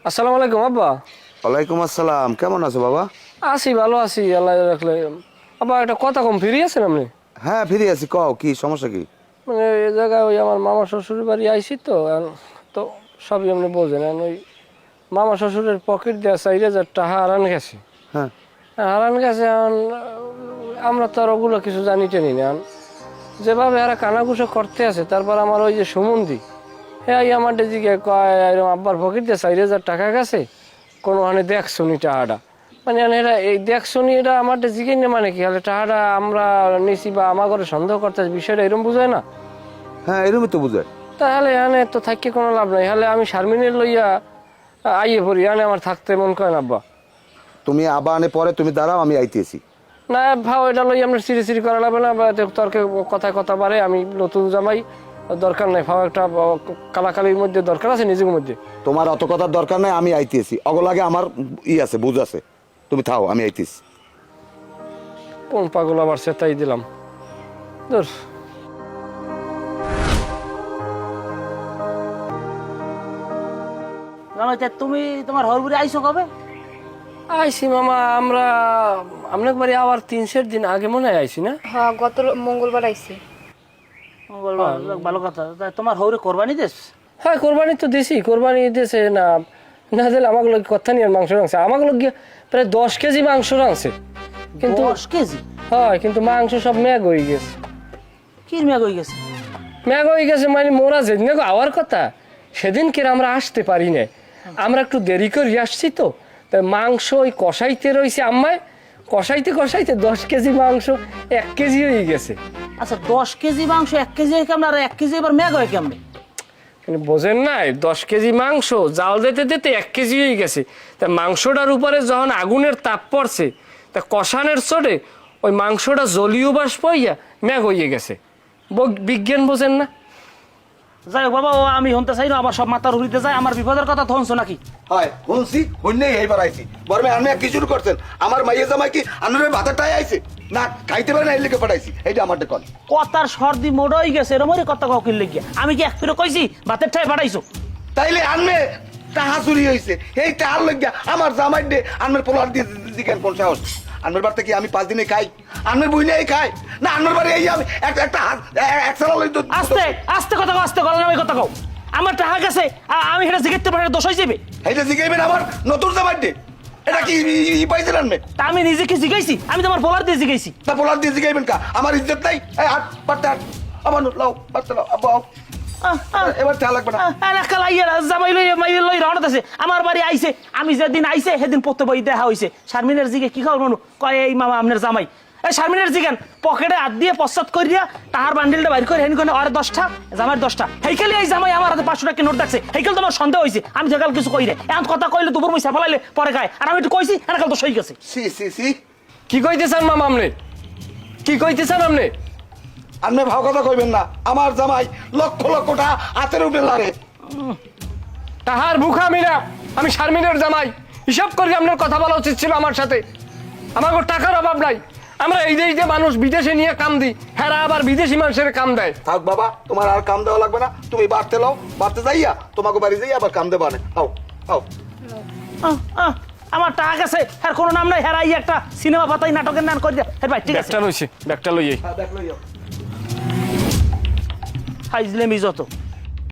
আসসালামু আলাইকুম আব্বা। ওয়ালাইকুম আসসালাম। কেমন আছো বাবা? আছি, ভালো আছি, আল্লাহ রাখলে। আব্বা একটা কথা কম, ফিরে আছেন আপনি? হ্যাঁ ফিরে আছি, কও কি সমস্যা কি? মানে এই জায়গায় ওই আমার মামা শ্বশুরের বাড়ি আইছি তো তো সবই আপনি বোঝেন। ওই মামা শ্বশুরের পকেট দেওয়া 4,000 টাকা হারান গেছে। হ্যাঁ হারান গেছে এখন। আমরা তো আর ওগুলো কিছু জানি টেনি না। যেভাবে এরা কানাঘুষো করতে আছে, তারপর আমার ওই যে সুমন্দি হ্যাঁ আমার দিকে কয় এরকম আব্বার পকেট দিয়ে 4,000 টাকা গেছে, কোনোখানে দেখছুনি টাকাটা। মানে এরা এই দেখছুনি, এটা আমার জিজ্ঞেস না মানে কি হলে টাকাটা আমরা নিছি বা আমার ঘরে সন্দেহ করতে বিষয়টা এরকম বুঝায় না। হ্যাঁ এরকমই তো বুঝায়। তাহলে এখানে তো থাকি কোনো লাভ নাই। হলে আমি শারমিনের লইয়া আইয়ে পড়ি, এখানে আমার থাকতে মন করে না আব্বা। তুমি আবা আনে পরে তুমি দাঁড়াও, আমি আইতেছি। না ভাও, এটা লইয়া আমরা সিঁড়ি সিঁড়ি করা লাগবে না, বা তর্কে কথায় কথা বাড়ে। আমি নতুন জামাই, দরকার নাই ভাও। একটা কালাকালির মধ্যে দরকার আছে নিজের মধ্যে। তোমার অত কথার দরকার নাই, আমি আইতেছি। অগলাগে আমার আছে, বুঝ আছে। তুমি থাও, আমি আইতেছি। কোন পাগল আবার সেটাই দিলাম ধর। তুমি তোমার হরপুরে আইসো কবে? আইসি মামা, আমরা আপনার বাড়ি আবার 3-4 দিন আগে মনে হয় আইসি না? হ্যাঁ, গত মঙ্গলবার আইছি। ভালো কথা। তোমার হৌরে কোরবানি দেশ? হ্যাঁ কোরবানি তো দিছি, কোরবানি দিয়েছে না। না দিলে আমাকে লোক কথা নিয়ে মাংস রাখছে, আমাকে লোক গিয়ে প্রায় 10 কেজি মাংস রাখছে। কিন্তু 10 কেজি? হয়, কিন্তু মাংস সব ম্যাগ হয়ে গেছে। কি ম্যাগ হয়ে গেছে? ম্যাগ হয়ে গেছে মানে মোরা যেদিন আওয়ার কথা সেদিনকে আমরা আসতে পারি না। আমরা একটু দেরি করে আসছি তো, তাই মাংস ওই কষাইতে রয়েছে আম্মায়, কষাইতে কষাইতে 10 কেজি মাংস 1 কেজি হয়ে গেছে। আচ্ছা 10 কেজি মাংস 1 কেজি হয় কেমন, আর 1 কেজি এবার ম্যাগ হয় কেমন? বোঝেন নাই, 10 কেজি মাংস জাল দিতে দিতে 1 কেজি হয়ে গেছে। তা মাংসটার উপরে যখন আগুনের তাপ পড়ছে, তা কষানের চড়ে ওই মাংসটা জলীয় বাষ্প হইয়া ম্যাগ হয়ে গেছে। বিজ্ঞান বোঝেন না? যাই হোক বাবা, আমি শুনতে চাই না, আমার সব মাথার উড়িতে যায়। আমার বিপদের কথা তো শুনছো নাকি? হয় শুনছি, শুনলেই এইবার আইছি। বর্মে আমি কি শুরু করছেন? আমার মাইয়ে জামাই কি আপনার ভাতেরটাই আইছে না? খাইতে পারে না, এই লিখে পাঠাইছি। এইটা আমার দেখুন কথার সর্দি মোড়ই গেছে, এরমই কথা কাউকে লেগে। আমি কি এক ফিরে কইছি ভাতের ঠাই পাঠাইছো? তাইলে আনবে টাহা চুরি হয়েছে, এই টাহার লইয়া আমার জামাই দে আনমের পোলার দিয়ে দিকেন কোন সাহস? আনমের বাড়িতে কি আমি 5 দিনে খাই? আনমের বই নেই খাই না? আনমের বাড়ি এই আমি একটা এক সালা লই তো। আস্তে আস্তে কথা কও, আস্তে গলা নামে কথা কও। আমার টাকা গেছে, আমি সেটা জিজ্ঞেতে পারে দোষ হয়ে যাবে। এইটা জিগাইবেন আমার নতুন জামাই দে। এটা কি পাইছেন আনমে? তা আমি নিজেকে জিগাইছি, আমি তোমার পোলার দিয়ে জিগাইছি। তা পোলার দিয়ে জিগাইবেন কা? আমার ইজ্জত নাই। এই হাত পারতে হাত আমার লাও পারতে লাও আব্বা এবার তা লাগবে না। জামাই লই মাইয়ের লই রওনা আছে, আমার বাড়ি আইছে। আমি যেদিন আইছে সেদিন পড়তে বই দেখা হইছে। শারমিনের জিগে কি খাও মানু কয় এই মামা আপনার জামাই। এই শারমিনের জিগান পকেটে হাত দিয়ে পশ্চাৎ করিয়া তাহার বান্ডিলটা বাইর করে হেন করে আর 10টা জামাইয়ের 10টা। হেইকালে এই জামাই আমার হাতে 500 টাকা নোট দেখছে। হেইকাল তোমার সন্দেহ হইছে আমি যেকাল কিছু কই রে। এখন কথা কইলে দুপুর মই সাফালাইলে পরে খায়, আর আমি একটু কইছি এটা কাল তো সই গেছে। সি সি সি কি কইতেছেন মামা আপনি? কি কইতেছেন আপনি? আপনি ভাও কথা কইবেন না। আমার জামাই লক্ষ লক্ষ টাকা হাতের উপরে লাগে। তাহার বুখা মিরা, আমি শারমিনের জামাই। হিসাব করে আপনার কথা বলা উচিত ছিল আমার সাথে। আমার টাকার অভাব নাই। আমরা এই দেশে মানুষ বিদেশে নিয়ে কাম দিই, হ্যাঁ আবার বিদেশি মানুষের কাম দেয়। থাক বাবা, তোমার আর কাম দেওয়া লাগবে না। তুমি বাড়তে লাও, বাড়তে যাইয়া তোমাকে বাড়ি যাইয়া আবার কাম দেবা না। হাও হাও আমার টাকা গেছে, হ্যাঁ কোনো নাম নাই। হ্যাঁ একটা সিনেমা পাতাই নাটকের নাম করে দেয়। হ্যাঁ ভাই ঠিক আছে, ব্যাগটা লইছি, ব্যাগটা লইয়ে দেখ লইও। ফাইজলেমি যত।